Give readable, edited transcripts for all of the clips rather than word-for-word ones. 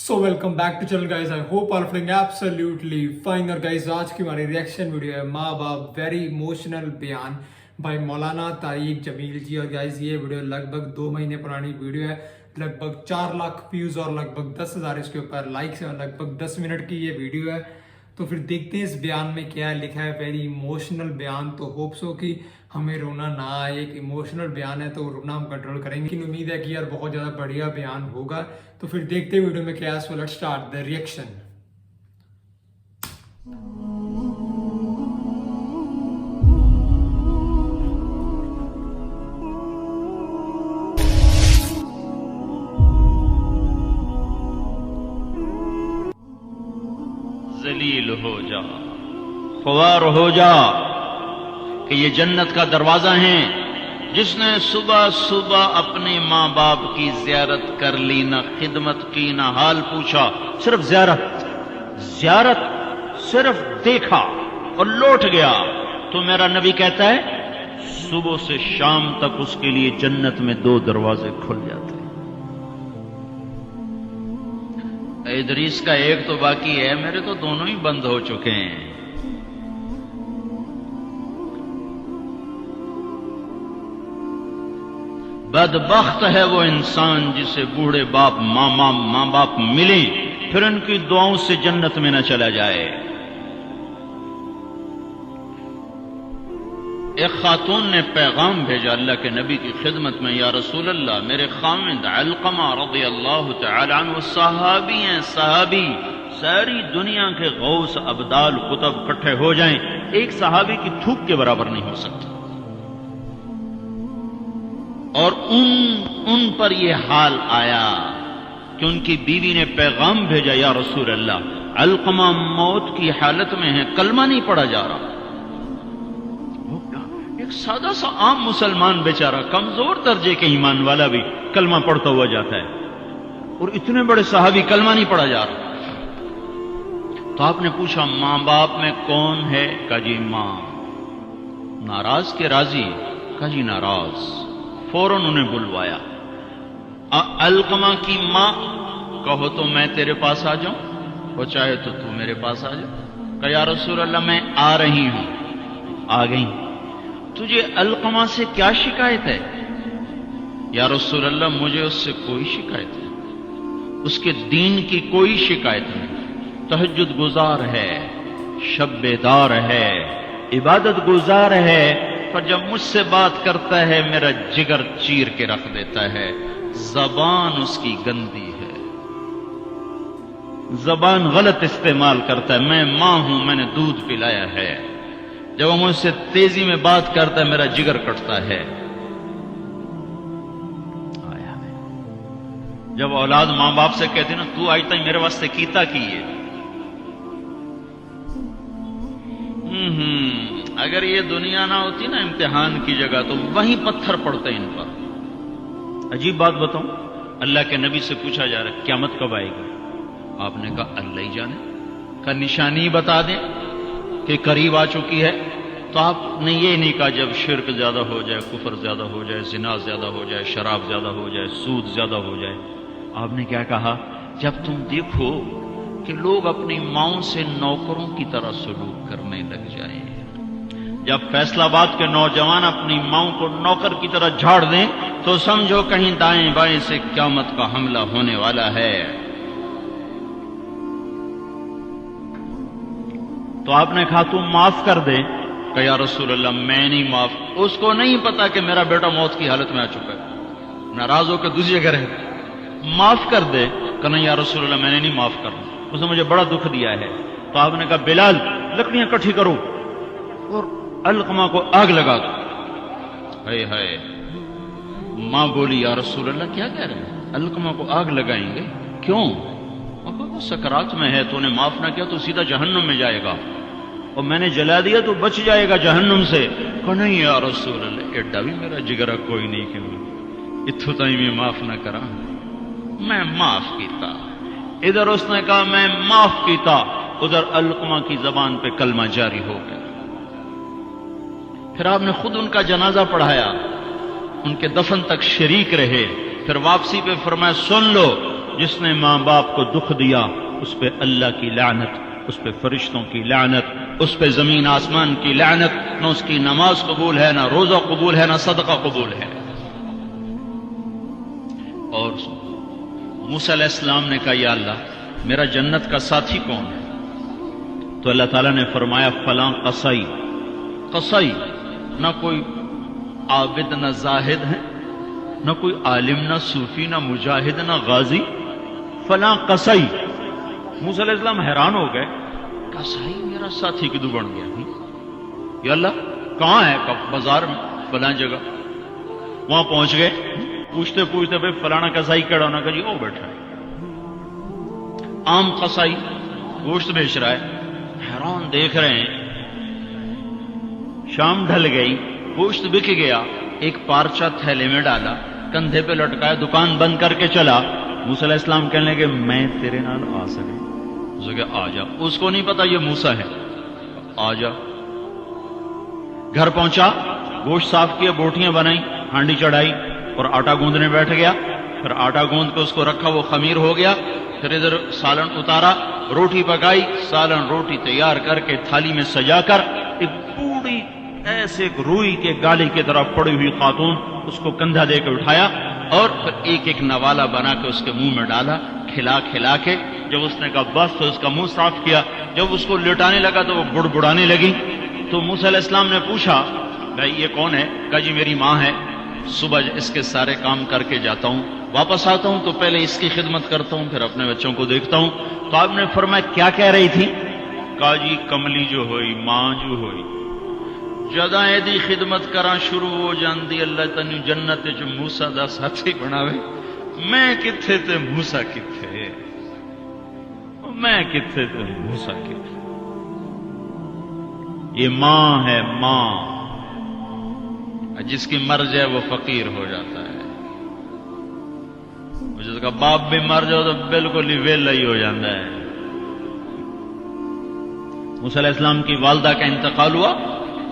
So welcome back to channel guys. I hope all feeling absolutely fine. और guys आज की हमारी reaction video है माँ बाप वेरी इमोशनल बयान बाय मौलाना तारिक जमील जी। और गाइस ये वीडियो लगभग 2 महीने पुरानी वीडियो है, लगभग 4 लाख व्यूज और लगभग 10,000 इसके ऊपर लाइक्स है, लगभग 10 मिनट की ये वीडियो है। तो फिर देखते हैं इस बयान में क्या लिखा है। वेरी इमोशनल बयान, तो होप्स हो कि हमें रोना ना आए। एक इमोशनल बयान है तो रोना हम कंट्रोल करेंगे, लेकिन उम्मीद है कि यार बहुत ज़्यादा बढ़िया बयान होगा। तो फिर देखते हैं वीडियो में क्या है। So let's start the reaction. जलील हो जा, ख्वार हो जा कि ये जन्नत का दरवाजा है। जिसने सुबह सुबह अपने माँ बाप की जियारत कर ली, ना खिदमत की, ना हाल पूछा, सिर्फ जियारत सिर्फ देखा और लौट गया, तो मेरा नबी कहता है सुबह से शाम तक उसके लिए जन्नत में 2 दरवाजे खुल जाते हैं। इदरीस का एक तो बाकी है, मेरे तो दोनों ही बंद हो चुके हैं। बदबख्त है वो इंसान जिसे बूढ़े बाप माँ बाप मिले फिर उनकी दुआओं से जन्नत में न चला जाए। एक खातून ने पैगाम भेजा अल्लाह के नबी की खिदमत में, या रसूल अल्लाह, मेरे खामिद अलकमा रज़ी अल्लाह तआला अन्हु सहाबी हैं, सहाबी, सारी दुनिया के गौस अब्दाल कुतब इकट्ठे हो जाएं, एक सहाबी की थूक के बराबर नहीं हो सकता। और उन पर यह हाल आया कि उनकी बीवी ने पैगाम भेजा, या रसूल अल्लाह, अलकमा मौत की हालत में है, कलमा नहीं पढ़ा जा रहा। एक सादा सा आम मुसलमान बेचारा, कमजोर दर्जे के ईमान वाला भी कलमा पढ़ता हुआ जाता है, और इतने बड़े साहबी कलमा नहीं पढ़ा जा रहा। तो आपने पूछा मां बाप में कौन है? कहा जी मां। नाराज के राजी? कहा जी नाराज। फौरन उन्हें बुलवाया। अलकमा की मां, कहो तो मैं तेरे पास आ जाऊं, और चाहे तो तू मेरे पास आ जा। कहा या रसूल अल्लाह मैं आ रही हूं। आ गई। तुझे अलकमा से क्या शिकायत है? या रसूल अल्लाह मुझे उससे कोई शिकायत नहीं, उसके दीन की कोई शिकायत नहीं। तहज्जुद गुजार है, शब बेदार है, इबादत गुजार है, पर जब मुझसे बात करता है मेरा जिगर चीर के रख देता है। जबान उसकी गंदी है, जबान गलत इस्तेमाल करता है। मैं मां हूं, मैंने दूध पिलाया है, जब वो मुझसे तेजी में बात करता है मेरा जिगर कटता है। आया है जब औलाद मां बाप से कहती ना तू आज तक मेरे वास्ते कीता की है। अगर ये दुनिया ना होती ना इम्तिहान की जगह, तो वहीं पत्थर पड़ते इन पर। अजीब बात बताऊं, अल्लाह के नबी से पूछा जा रहा है क़यामत कब आएगी? आपने कहा अल्लाह ही जाने। का निशानी बता दें कि करीब आ चुकी है। तो आपने ये नहीं कहा जब शिर्क ज्यादा हो जाए, कुफर ज्यादा हो जाए, जिना ज्यादा हो जाए, शराब ज्यादा हो जाए, सूद ज्यादा हो जाए। आपने क्या कहा? जब तुम देखो कि लोग अपनी माओं से नौकरों की तरह सलूक करने लग जाएं, जब फैसलाबाद के नौजवान अपनी माओं को नौकर की तरह झाड़ दें, तो समझो कहीं दाएं बाएं से क़यामत का हमला होने वाला है। तो आपने कहा तू माफ कर दे। कहा या रसूल अल्लाह मैं नहीं माफ। उसको नहीं पता कि मेरा बेटा मौत की हालत में आ चुका है, नाराज होकर दूसरी जगह है, माफ कर दे। कहा नहीं या रसूल अल्लाह मैंने नहीं माफ करना, उसने मुझे बड़ा दुख दिया है। तो आपने कहा बिलाल लकड़ियां इकट्ठी करो और अलकमा को आग लगा दो। हाय हाय। मां बोली या रसूल अल्लाह क्या कह रहे हैं? अलकमा को आग लगाएंगे? क्यों? वो सकरात में है, तूने माफ ना किया तो सीधा जहन्नुम में जाएगा, और मैंने जला दिया तो बच जाएगा जहन्नुम से। कहा नहीं या रसूल अल्लाह एडा भी मेरा जिगरा कोई नहीं कि इत्थों ताई मैं माफ ना करा। मैं माफ कीता। इधर उसने कहा मैं माफ कीता, उधर अलकमा की जबान पे कलमा जारी हो गया। फिर आपने खुद उनका जनाजा पढ़ाया, उनके दफन तक शरीक रहे। फिर वापसी पे फरमाया सुन लो جس نے ماں باپ کو دکھ دیا اس پہ اللہ کی لعنت، اس پہ فرشتوں کی لعنت، اس پہ زمین آسمان کی لعنت، نہ اس کی نماز قبول ہے، نہ روزہ قبول ہے، نہ صدقہ قبول ہے۔ اور موسیٰ علیہ السلام نے کہا یا اللہ میرا جنت کا ساتھی کون ہے؟ تو اللہ تعالیٰ نے فرمایا فلاں قصائی۔ قصائی نہ کوئی عابد نہ زاہد ہے، نہ کوئی عالم نہ صوفی نہ مجاہد نہ غازی، فلاں قصائی۔ موسیٰ علیہ السلام حیران ہو گئے، قصائی میرا ساتھی کدو بن گیا؟ یا اللہ کہاں ہے؟ بازار میں فلاں جگہ۔ وہاں پہنچ گئے، پوچھتے پوچھتے بھائی فلانا قصائی کڑا ہونا کہ جی وہ بیٹھا ہے۔ عام قصائی گوشت بیچ رہا ہے، حیران دیکھ رہے ہیں۔ شام ڈھل گئی، گوشت بک گیا، ایک پارچہ تھیلے میں ڈالا، کندھے پہ لٹکایا، دکان بند کر کے چلا۔ موسیٰ علیہ السلام کہنے لگے میں تیرے نال آ سکے؟ اسے کہ آ جا۔ اس کو نہیں پتا یہ موسیٰ ہے، آ جا۔ گھر پہنچا، گوشت صاف کیا، بوٹیاں بنائی، ہانڈی چڑھائی اور آٹا گوندنے بیٹھ گیا۔ پھر آٹا گوند کے اس کو رکھا، وہ خمیر ہو گیا۔ پھر ادھر سالن اتارا، روٹی پکائی، سالن روٹی تیار کر کے تھالی میں سجا کر ایک بوڑھی ایسے ایک روئی کے گالی کی طرف پڑی ہوئی خاتون، اس کو کندھا دے کے اٹھایا اور پھر ایک ایک نوالا بنا کے اس کے منہ میں ڈالا، کھلا کھلا کے۔ جب اس نے کہا بس تو اس کا منہ صاف کیا۔ جب اس کو لٹانے لگا تو وہ بڑبڑانے لگی۔ تو موسیٰ علیہ السلام نے پوچھا بھائی یہ کون ہے؟ کہا جی میری ماں ہے، صبح اس کے سارے کام کر کے جاتا ہوں، واپس آتا ہوں تو پہلے اس کی خدمت کرتا ہوں، پھر اپنے بچوں کو دیکھتا ہوں۔ تو آپ نے فرمایا کیا کہہ رہی تھی؟ کہا جی کملی جو ہوئی، ماں جو ہوئی، جدا دی خدمت کراں شروع ہو جاندی، اللہ تنو جنت وچ موسیٰ دا ساتھی بناوے۔ میں کتھے تے موسیٰ کتھے، میں کتھے تے موسیٰ کتھے۔ یہ ماں ہے، ماں جس کی مر جائے وہ فقیر ہو جاتا ہے، جس کا باپ بھی مر جاؤ تو بالکل ہی ویلا ہی ہو جاتا ہے۔ موسیٰ علیہ السلام کی والدہ کا انتقال ہوا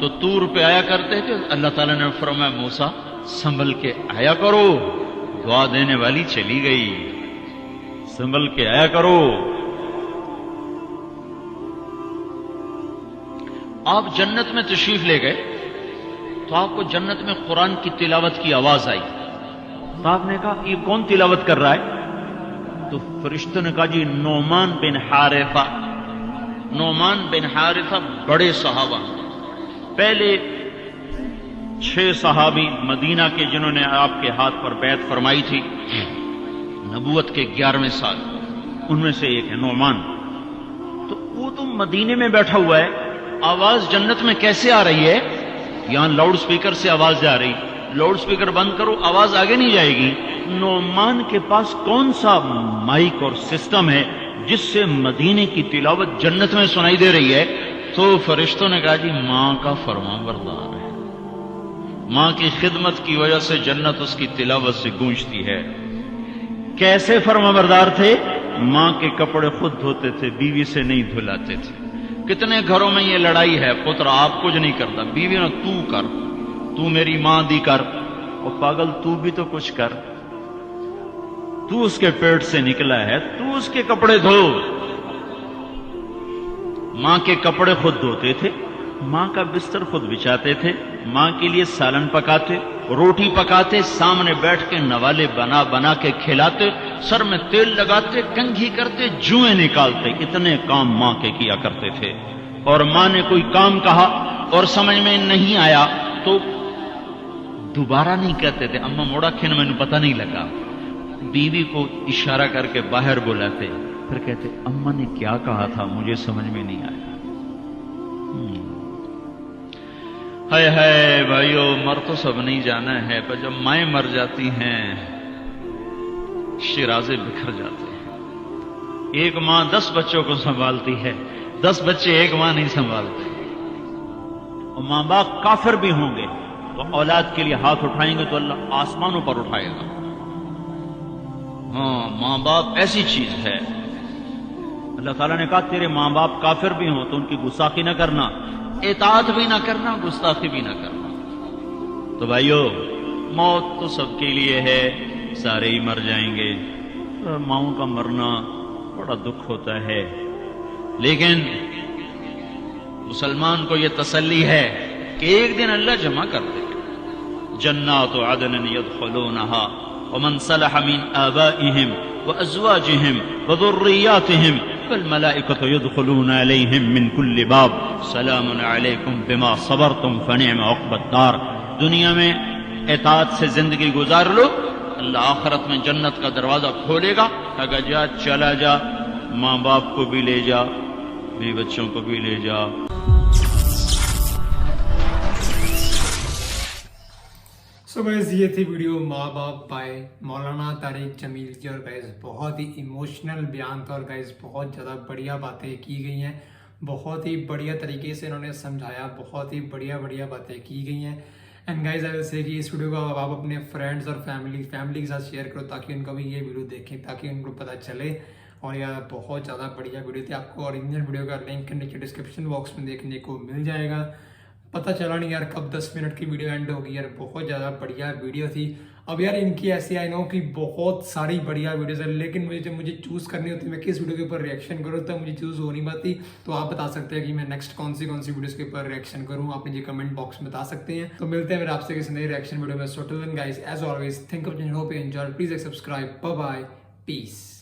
تو طور پہ آیا کرتے تھے۔ اللہ تعالیٰ نے فرمایا موسیٰ سنبھل کے آیا کرو، دعا دینے والی چلی گئی، سنبھل کے آیا کرو۔ آپ جنت میں تشریف لے گئے تو آپ کو جنت میں قرآن کی تلاوت کی آواز آئی۔ تو آپ نے کہا یہ کون تلاوت کر رہا ہے؟ تو فرشتوں نے کہا جی نعمان بن حارثہ۔ نعمان بن حارثہ بڑے صحابہ، پہلے 6 صحابی مدینہ کے جنہوں نے آپ کے ہاتھ پر بیعت فرمائی تھی نبوت کے 11ویں سال، ان میں سے ایک ہے نعمان۔ تو وہ تو مدینے میں بیٹھا ہوا ہے، آواز جنت میں کیسے آ رہی ہے؟ یہاں لاؤڈ سپیکر سے آواز جا رہی، لاؤڈ سپیکر بند کرو آواز آگے نہیں جائے گی۔ نعمان کے پاس کون سا مائک اور سسٹم ہے جس سے مدینے کی تلاوت جنت میں سنائی دے رہی ہے؟ تو فرشتوں نے کہا جی ماں کا فرمان بردار ہے، ماں کی خدمت کی وجہ سے جنت اس کی تلاوت سے گونجتی ہے۔ کیسے فرمان بردار تھے؟ ماں کے کپڑے خود دھوتے تھے، بیوی سے نہیں دھلاتے تھے۔ کتنے گھروں میں یہ لڑائی ہے، پتر آپ کچھ نہیں کرتا، بیوی نے تو کر، تو میری ماں دی کر، اور پاگل تو بھی تو کچھ کر، تو اس کے پیٹ سے نکلا ہے، تو اس کے کپڑے دھو۔ ماں کے کپڑے خود دھوتے تھے، ماں کا بستر خود بچھاتے تھے، ماں کے لیے سالن پکاتے، روٹی پکاتے، سامنے بیٹھ کے نوالے بنا بنا کے کھلاتے، سر میں تیل لگاتے، کنگھی کرتے، جوئیں نکالتے، اتنے کام ماں کے کیا کرتے تھے۔ اور ماں نے کوئی کام کہا اور سمجھ میں نہیں آیا تو دوبارہ نہیں کہتے تھے اماں موڑا کھن میں پتہ نہیں لگا، بیوی کو اشارہ کر کے باہر بلاتے، پھر کہتے اماں نے کیا کہا تھا مجھے سمجھ میں نہیں آیا۔ ہائے ہائے بھائیو، مر تو سب نہیں جانا ہے، پر جب مائیں مر جاتی ہیں شیرازے بکھر جاتے ہیں۔ ایک ماں 10 بچوں کو سنبھالتی ہے، 10 بچے ایک ماں نہیں سنبھالتے۔ اور ماں باپ کافر بھی ہوں گے تو اولاد کے لیے ہاتھ اٹھائیں گے تو اللہ آسمانوں پر اٹھائے گا۔ ہاں، ماں باپ ایسی چیز ہے۔ اللہ تعالیٰ نے کہا تیرے ماں باپ کافر بھی ہوں تو ان کی گستاخی نہ کرنا، اطاعت بھی نہ کرنا، گستاخی بھی نہ کرنا۔ تو بھائیو، موت تو سب کے لیے ہے، سارے ہی مر جائیں گے، माओं का मरना बड़ा दुख होता है, लेकिन मुसलमान को यह तसल्ली है कि एक दिन अल्लाह जमा कर देगा। जन्नातु अदन यदखुलूनहा वमन सलह मिन आबाइहिम व अज़वाजिहिम व ज़ुर्रियातिहिम वल मलाइकतु यदखुलून अलैहिम मिन कुल्लि बाब सलामुन अलैकुम बिमा सबरतुम फनिअम उक़बद्दार। दुनिया में इताअत से जिंदगी गुजार लो, अल्लाह आखिरत में जन्नत का दरवाजा खोलेगा, अगर जा चला जा, माँ बाप को भी ले जा, बीवी बच्चों को भी ले जा। सो गाइस ये थी वीडियो माँ बाप बाय मौलाना तारिक जमील जी, और गाइस बहुत ही इमोशनल बयान था, और गाइस बहुत ज़्यादा बढ़िया बातें की गई हैं, बहुत ही बढ़िया तरीके से इन्होंने समझाया, बहुत ही बढ़िया बढ़िया बातें की गई हैं। And guys I will say कि इस वीडियो को आप अपने फ्रेंड्स और फैमिली के साथ शेयर करो, ताकि उनको भी ये वीडियो देखें, ताकि उनको पता चले। और यार बहुत ज़्यादा बढ़िया वीडियो थी, आपको ओरिजिनल वीडियो का लिंक नीचे डिस्क्रिप्शन बॉक्स में देखने को मिल जाएगा। पता चला नहीं यार कब 10 मिनट की वीडियो एंड होगी यार, बहुत ज़्यादा बढ़िया वीडियो थी। अब यार इनकी ऐसी आई नो कि बहुत सारी बढ़िया वीडियोस है, लेकिन मुझे जब मुझे चूज़ करनी होती है मैं किस वीडियो के ऊपर रिएक्शन करूँ, तब मुझे चूज़ हो नहीं पाती। तो आप बता सकते हैं कि मैं नेक्स्ट कौन सी वीडियोस के ऊपर रिएक्शन करूँ, आप मुझे कमेंट बॉक्स में बता सकते हैं। तो मिलते हैं फिर आपसे किसी नई रिएक्शन वीडियो में। So till then guys, as always, think of hope you enjoy, please subscribe, bye bye, piece.